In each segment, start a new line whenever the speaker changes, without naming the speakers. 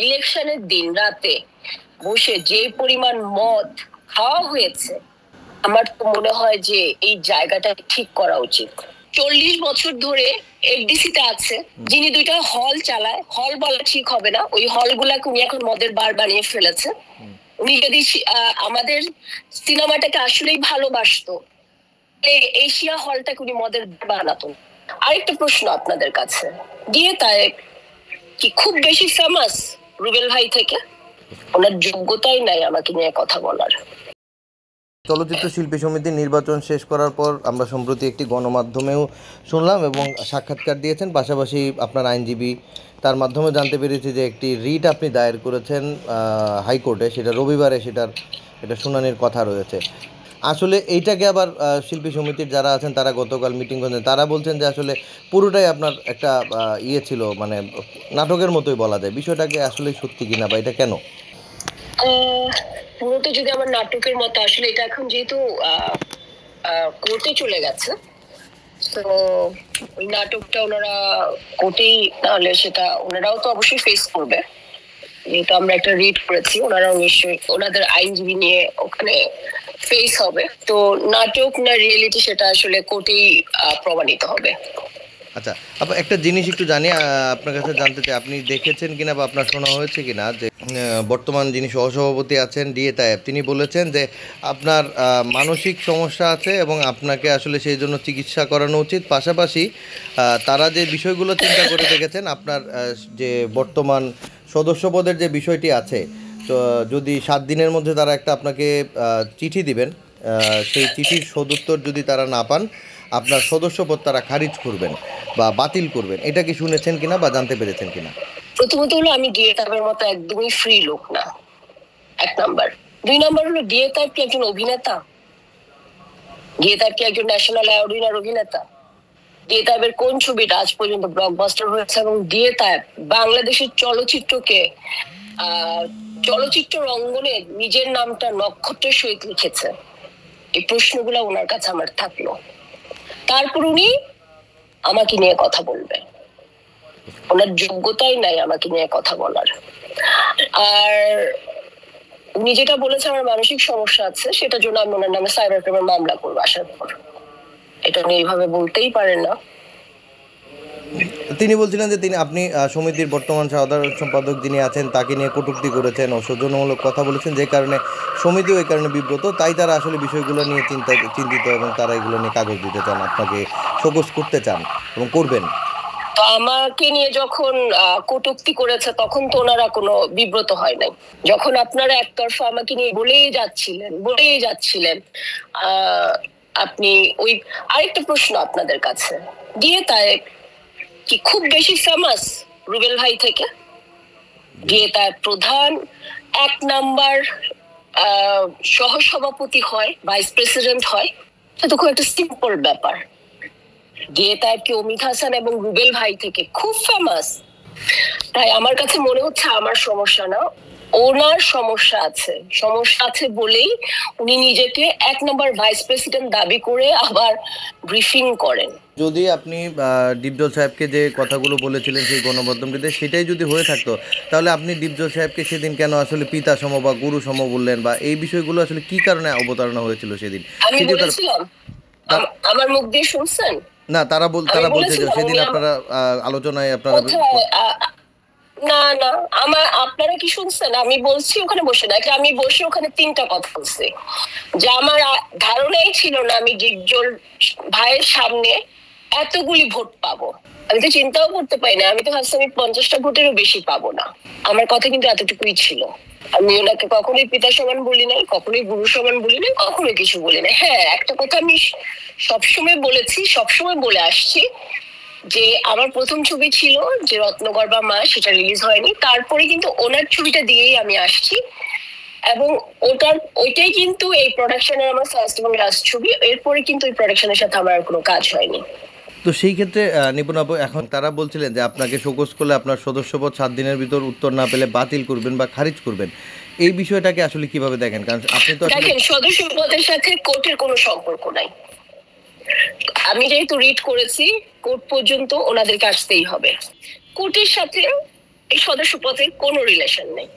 ইলেকশনের দিন রাতে বসে যে পরিমাণ মদ খাওয়া হয়েছে, আমার তো মনে হয় যে এই জায়গাটা ঠিক করা উচিত। 40 বছর ধরে এফডিসি তে আছে, যিনি দুইটা হল চালায়, হল বলা ঠিক হবে না, ওই হলগুলাকে উনি এখন মদের বার বানিয়ে ফেলেছে। উনি যদি আমাদের সিনেমাটাকে আসলেই ভালোবাসতো, এশিয়া হলটাকে উনি মদের বানাতো। আরেকটা প্রশ্ন আপনাদের কাছে, দিয়ে তাই কি খুব বেশি ফেমাস রুবেল ভাই থেকে? ওনার যোগ্যতাই নাই আমাকে নিয়ে কথা বলার।
চলচ্চিত্র শিল্পী সমিতির নির্বাচন শেষ করার পর আমরা সম্প্রতি একটি গণমাধ্যমেও শুনলাম এবং সাক্ষাৎকার দিয়েছেন, পাশাপাশি আপনার আইনজীবী তার মাধ্যমে জানতে পেরেছি যে একটি রিট আপনি দায়ের করেছেন হাইকোর্টে, সেটা রবিবারে এটা শুনানির কথা রয়েছে। আসলে এইটাকে আবার শিল্পী সমিতির যারা আছেন তারা গতকাল মিটিং করেছেন, তারা বলছেন যে আসলে পুরোটাই আপনার একটা ইয়ে ছিল, মানে নাটকের মতোই বলা যায়। বিষয়টাকে আসলে সত্যি কিনা বা এটা কেন?
পুরোটা যদি আমার নাটকের মতো, আসলে এটা এখন যেহেতু কোর্টে চলে গেছে, তো ওই নাটকটা ওনারা কোর্টেই, তাহলে সেটা ওনারাও তো অবশ্যই ফেস করবে, যেহেতু আমরা একটা রিড করেছি, ওনারাও নিশ্চয়ই ওনাদের আইনজীবী নিয়ে ওখানে ফেস হবে। তো নাটক না রিয়েলিটি সেটা আসলে কোর্টেই প্রমাণিত হবে।
আচ্ছা, একটা জিনিস একটু জানি, আপনার কাছে জানতে চাই, আপনি দেখেছেন কিনা বা আপনার শোনা হয়েছে কিনা যে বর্তমান যিনি সহসভাপতি আছেন ডিএ তায়েব, তিনি বলেছেন যে আপনার মানসিক সমস্যা আছে এবং আপনাকে আসলে সেই জন্য চিকিৎসা করানো উচিত। পাশাপাশি তারা যে বিষয়গুলো চিন্তা করে দেখেছেন, আপনার যে বর্তমান সদস্যপদের যে বিষয়টি আছে, তো যদি 7 দিনের মধ্যে তারা একটা আপনাকে চিঠি দিবেন, সেই চিঠির সদুত্তর যদি তারা না পান, আপনার সদস্যপদ তারা খারিজ করবেন বা বাতিল করবেন। এটা কি শুনেছেন কিনা বা জানতে পেরেছেন কিনা?
প্রথমত হলো, আমি ডিএ তাবের মতো একদমই ফ্রি লোক না, 1 নাম্বার। 2 নাম্বার হলো, ডিএ তাব কি একজন অভিনেতা? ডিএ তাব কি একজন ন্যাশনাল অ্যাওয়ার্ড উইনার অভিনেতা? ডিএ তাবের কোন ছবিটা আজ পর্যন্ত ব্লকবাস্টার হয়েছে? এবং ডিএ তাব বাংলাদেশের চলচ্চিত্রকে চলচ্চিত্র অঙ্গনে নিজের নামটা নক্ষত্রের সহিত লিখেছে। এই প্রশ্নগুলো ওনার কাছে আমার থাকলো, তারপর উনি আমাকে নিয়ে কথা বলবে। ওনার যোগ্যতাই নাই আমাকে নিয়ে কথা বলার। আর উনি যেটা বলেছে আমার মানসিক সমস্যা আছে, সেটার জন্য আমি ওনার নামে সাইবার ক্রাইমের মামলা করবো আসার পর। এটা উনি এইভাবে বলতেই পারেন না।
তিনি বলছিলেন যে আপনি সমিতির বর্তমান সাধারণ সম্পাদক যিনি আছেন তাকে নিয়ে কটূক্তি করেছেন, অসৌজন্যমূলক কথা বলেছেন, যে কারণে সমিতিও এই কারণে বিব্রত, তাই তারা আসলে বিষয়গুলো নিয়ে চিন্তিত এবং তারা এগুলো নিয়ে কাগজ দিতে চান, আপনাকে শোকজ করতে চান এবং করবেন।
তো আমাকে নিয়ে যখন কটূক্তি করেছে, তখন তো ওনারা কোনো বিব্রত হয় নাই। যখন আপনারা একতরফা আমাকে নিয়ে বলেই যাচ্ছিলেন আপনি ওই। আরেকটা প্রশ্ন আপনাদের কাছে, দিয়ে তাই কি খুব বেশি ফেমাস রুবেল ভাই থেকে? দিয়ে তার প্রধান 1 নাম্বার সহসভাপতি হয়, ভাইস প্রেসিডেন্ট হয়, এটা তো খুব একটা সিম্পল ব্যাপার। দিয়ে তার কি অমিত হাসান এবং রুবেল ভাই থেকে খুব ফেমাস? তাই আমার কাছে মনে হচ্ছে আমার সমস্যা না, ওনার সমস্যা আছে বলেই উনি নিজেকে 1 নম্বর ভাইস প্রেসিডেন্ট দাবি করে আবার ব্রিফিং করেন।
যদি আপনি ডিপজল সাহেবকে যে কথাগুলো বলেছিলেন সেই গণমাধ্যমটিতে, সেটাই যদি হয়ে থাকতো, তাহলে আপনি ডিপজল সাহেবকে সেদিন কেন আসলে পিতা সম বা গুরু সম বললেন, বা এই বিষয়গুলো আসলে কি কারণে অবতারণা হয়েছিল সেদিন?
আমি বলেছিলাম, আমার মুখ দিয়ে শুনছেন?
না, তারা বলছে যে সেদিন আপনারা আলোচনায় আপনারা
না না, আপনারা কি শুনছেন? আমি বলছি ওখানে বসে, নাকি আমি বসে ওখানে 3টা কথা বলছি, যে আমার ধারণাই ছিল না আমি ডিপজল ভাইয়ের সামনে এতগুলি ভোট পাবো। আমি তো চিন্তাও করতে পারি না, আমি তো ভাবছি আমি 50টা ভোটেরও বেশি পাবো না। আমার কথা কিন্তু এতটুকুই ছিল। আমি ওনাকে কখনোই পিতা সমান বলি নাই, কখনোই গুরু সমান বলি নাই, কখনোই কিছু বলি নাই। হ্যাঁ, একটা কথা আমি সবসময় বলেছি, সবসময় বলে আসছি, যে আমার প্রথম ছবি ছিল যে রত্নগর্ভা মা, সেটা রিলিজ হয়নি, তারপরে কিন্তু ওনার ছবিটা দিয়েই আমি আসছি, এবং ওইটাই কিন্তু এই প্রোডাকশনের আমার ফার্স্ট এবং লাস্ট ছবি। এরপরে কিন্তু এই প্রোডাকশনের সাথে আমার কোনো কাজ হয়নি।
তো সেই ক্ষেত্রে নিপুণ আপু, এখন তারা বলছিলেন যে আপনাকে শোকজ করলে আপনার সদস্যপদ 7 দিনের ভিতর উত্তর না পেলে বাতিল করবেন বা খারিজ করবেন। এই বিষয়টাকে আসলে কিভাবে দেখেন? কারণ আপনি তো
দেখেন, সদস্যপদের সাথে কোর্টের কোনো সম্পর্ক নাই। আমি যেহেতু রিড করেছি, কোর্ট পর্যন্ত ওনাদেরকে আসতেই হবে। কোর্টের সাথে এই সদস্যপদের কোনো রিলেশন নেই।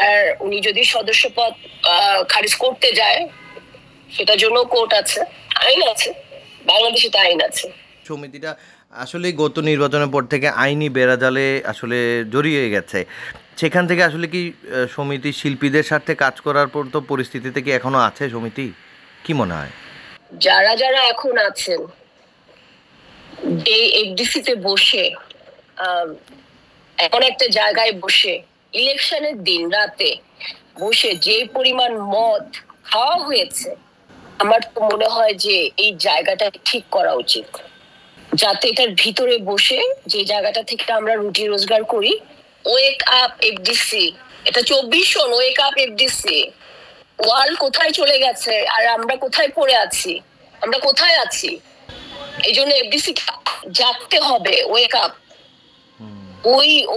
আর উনি যদি সদস্যপদ খারিজ করতে যায়, সেটার জন্য কোর্ট আছে, আইন আছে, বাংলাদেশে তো আইন আছে।
সমিতিটা আসলে গত নির্বাচনের পর থেকে আইনি বেড়াজালে আসলে জড়িয়ে গেছে। সেখান থেকে আসলে কি সমিতি শিল্পীদের স্বার্থে কাজ করার পর তো পরিস্থিতিতে কি এখনো আছে সমিতি? কি মনে হয়?
যারা যারা এখন আছেন, এই এফডিসিতে বসে এখন একটা জায়গায় বসে ইলেকশনের দিন রাতে বসে যে পরিমাণ মদ খাওয়া হয়েছে, আমার তো মনে হয় যে এই জায়গাটা ঠিক করা উচিত, যাতে এটার ভিতরে বসে যে জায়গাটা থেকে আমরা রুটি রোজগার করি। ওয়েক আপ এফডিসি, এটা 24 সন, ওয়েক আপ এফডিসি। ওয়ার্ল্ড কোথায় চলে গেছে আর আমরা কোথায় পড়ে আছি, আমরা কোথায় আছি? এই জন্য এফডিসি জাগতে হবে, ওয়েক আপ।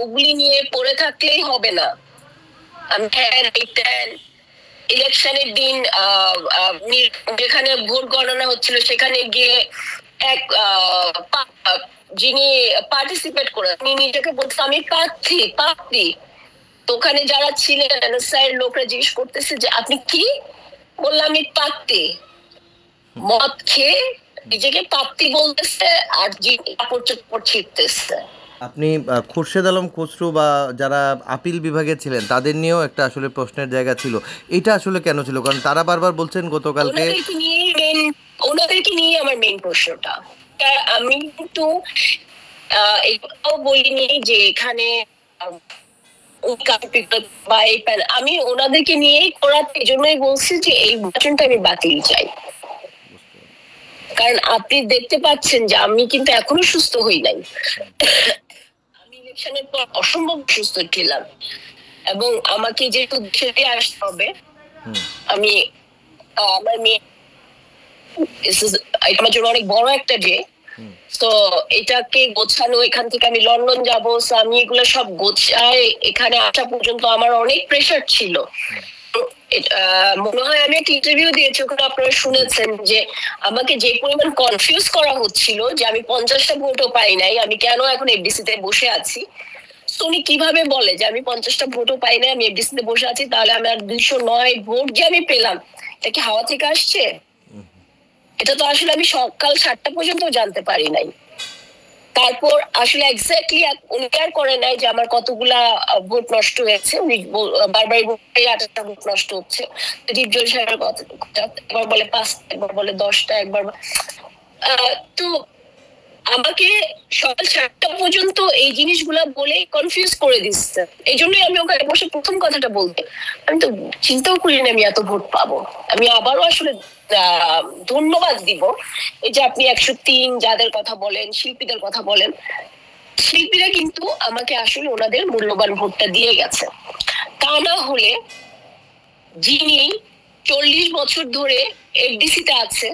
ওগুলি নিয়ে পড়ে থাকলেই হবে না। ইলেকশনের দিন যেখানে ভোট গণনা হচ্ছিল সেখানে গিয়ে এক যিনি পার্টিসিপেট করে উনি নিজেকে বলছে আমি প্রার্থী প্রার্থী। তো ওখানে যারা ছিলেন স্যার লোকরা জিজ্ঞেস করতেছে যে আপনি কি? বললাম আমি প্রার্থী। মদ খেয়ে নিজেকে প্রার্থী বলতেছে আর যিনি কাপড় চোপড় ছিটতেছে।
আপনি খুরশেদ আলম খসরু বা যারা আপিল বিভাগে ছিলেন তাদের নিয়েও একটা আসলে প্রশ্নের জায়গা ছিল। এটা আসলে কেন ছিল? কারণ তারা বারবার বলছেন গতকালকে
ওনাদেরকে নিয়ে আমার মেইন প্রশ্নটা। আমি কিন্তু এটাও বলিনি যে এখানে আমি ওনাদেরকে নিয়েই করাতে এই জন্যই বলছি যে এই নির্বাচনটা আমি বাতিল চাই। কারণ আপনি দেখতে পাচ্ছেন যে আমি কিন্তু এখনো সুস্থ হই নাই। আমি ইলেকশনের পর অসম্ভব সুস্থ ছিলাম এবং আমাকে যেহেতু দেশে আসতে হবে, আমি আমার মেয়ে আমার জন্য অনেক বড় একটা ডে, তো এটাকে গোছানো, এখান থেকে আমি লন্ডন যাবো, আমি এগুলো সব গোছায় এখানে আসা পর্যন্ত আমার অনেক প্রেশার ছিল। মনে হয় আমি একটা ইন্টারভিউ দিয়েছি, ওখানে আপনারা শুনেছেন যে আমাকে যে পরিমাণ কনফিউজ করা হচ্ছিল যে আমি 50টা ভোটও পাই নাই, আমি কেন এখন এফডিসি তে বসে আছি। তো উনি কিভাবে বলে যে আমি 50টা ভোটও পাই নাই, আমি এফডিসি তে বসে আছি, তাহলে আমার 209 ভোট যে আমি পেলাম এটা কি হাওয়া থেকে আসছে? এটা তো আসলে আমি সকাল 7টা পর্যন্ত জানতে পারি নাই। তারপর আসলে এক্স্যাক্টলি উনি কেয়ার করে নাই যে আমার কতগুলা ভোট নষ্ট হয়েছে। উনি বারবার 8টা ভোট নষ্ট হচ্ছে। ডিপজল সাহেবের কথা, একবার বলে 5টা, একবার বলে 10টা, একবার তো আমাকে সকাল 7টা পর্যন্ত এই জিনিসগুলা বলে কনফিউজ করে দিচ্ছে। এই জন্যই আমি ওখানে বসে প্রথম কথাটা বলতে, আমি তো চিন্তাও করি না আমি এত ভোট পাবো। আমি আবারও আসলে ধন্যবাদ দিব এই যে আপনি 103 যাদের কথা বলেন, শিল্পীদের কথা বলেন, শিল্পীরা কিন্তু আমাকে আসলে ওনাদের মূল্যবান ভোটটা দিয়ে গেছে। তা না হলে যিনি 40 বছর ধরে এফডিসি তে আছে,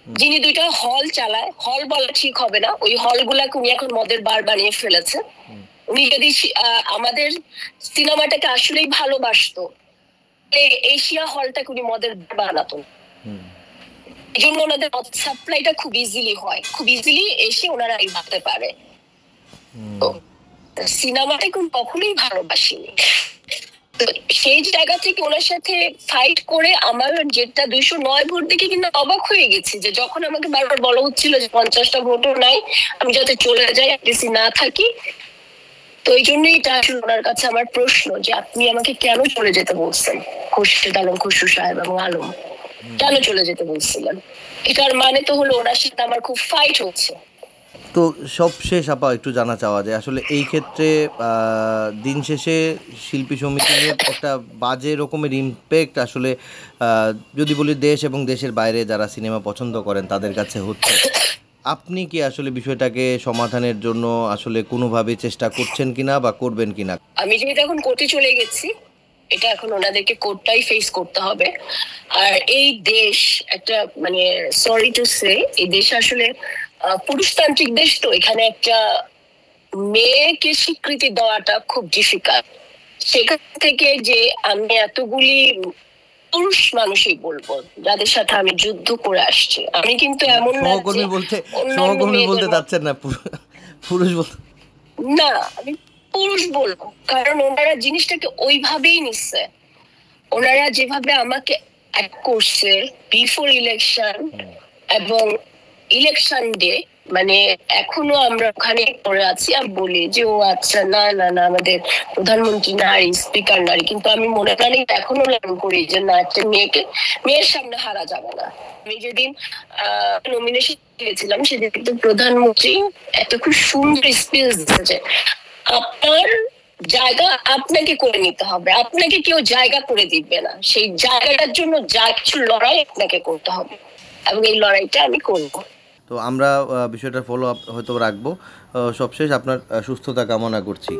যিনি 2টা হল চালায়, হল বলা ঠিক হবে না, ওই হলগুলাকে উনি এখন মদের বার বানিয়ে ফেলেছে। উনি যদি আমাদের সিনেমাটাকে আসলেই ভালোবাসতো, এশিয়া হলটাকে উনি মদের বানাতো। এই জন্য ওনাদের সাপ্লাইটা খুব ইজিলি হয়, খুব ইজিলি এসে ওনারা ভাবতে পারে। সিনেমাটাকে কখনোই ভালোবাসিনি। সেই জায়গা থেকে ওনার সাথে ফাইট করে আমার যেটা 209 ভোট দেখে কিন্তু অবাক হয়ে গেছি যে যখন আমাকে বারবার বলা হচ্ছিল যে 50টা ভোটও নাই, আমি যাতে চলে যাই, এফডিসি না থাকি। তো এই জন্যই এটা আসলে ওনার কাছে আমার প্রশ্ন যে আপনি আমাকে কেন চলে যেতে বলছেন, খুরশেদ আলম খসরু সাহেব এবং আলম কেন চলে যেতে বলছিলেন? এটার মানে তো হলো ওনার সাথে আমার খুব ফাইট হচ্ছে।
তো সব শেষ আপা একটু জানা চাওয়া যায় আসলে এই ক্ষেত্রে দিন শেষে শিল্পী সমিতি নিয়ে একটা বাজে রকমের ইমপ্যাক্ট আসলে যদি বলি দেশ এবং দেশের বাইরে যারা সিনেমা পছন্দ করেন তাদের কাছে হচ্ছে। আপনি কি আসলে বিষয়টাকে সমাধানের জন্য আসলে কোনোভাবে চেষ্টা করছেন কিনা বা করবেন কিনা?
আমি যেহেতু এখন কোর্টে চলে গেছি, এটা এখন ওনাদেরকে কোর্টটাই ফেস করতে হবে। আর এই দেশ একটা মানে সরি টু সে, এই দেশ আসলে পুরুষতান্ত্রিক দেশ, তো এখানে একটা মেয়েকে স্বীকৃতি দেওয়াটা খুব ডিফিকাল্ট। সেখান থেকে যে আমি এতগুলি পুরুষ মানুষই বলবো যাদের সাথে আমি যুদ্ধ করে আসছি, আমি কিন্তু এমন
সহকর্মী বলতে চাচ্ছেন না, পুরুষ বলতে
না, আমি পুরুষ বলবো, কারণ ওনারা জিনিসটাকে ওইভাবেই নিচ্ছে। ওনারা যেভাবে আমাকে অ্যাক্ট করছে বিফোর ইলেকশন এবং ইলেকশন ডে, মানে এখনো আমরা ওখানে পড়ে আছি আর বলি যে ও আচ্ছা না না না আমাদের প্রধানমন্ত্রী নারী, স্পিকার নারী, কিন্তু আমি মনে প্রাণে এখনো লার্ন করি যে না, একটা মেয়ের সামনে হারা যাবে না। আমি যেদিন নমিনেশন দিয়েছিলাম সেদিন কিন্তু প্রধানমন্ত্রী একটা খুব সুন্দর স্পিচ দিয়েছে, আপনার জায়গা আপনাকে করে নিতে হবে, আপনাকে কেউ জায়গা করে দিবে না, সেই জায়গাটার জন্য যা কিছু লড়াই আপনাকে করতে হবে, এবং এই লড়াইটা আমি করবো।
তো আমরা বিষয়টা ফলো আপ হয়তো রাখবো। সবশেষ আপনার সুস্থতা কামনা করছি।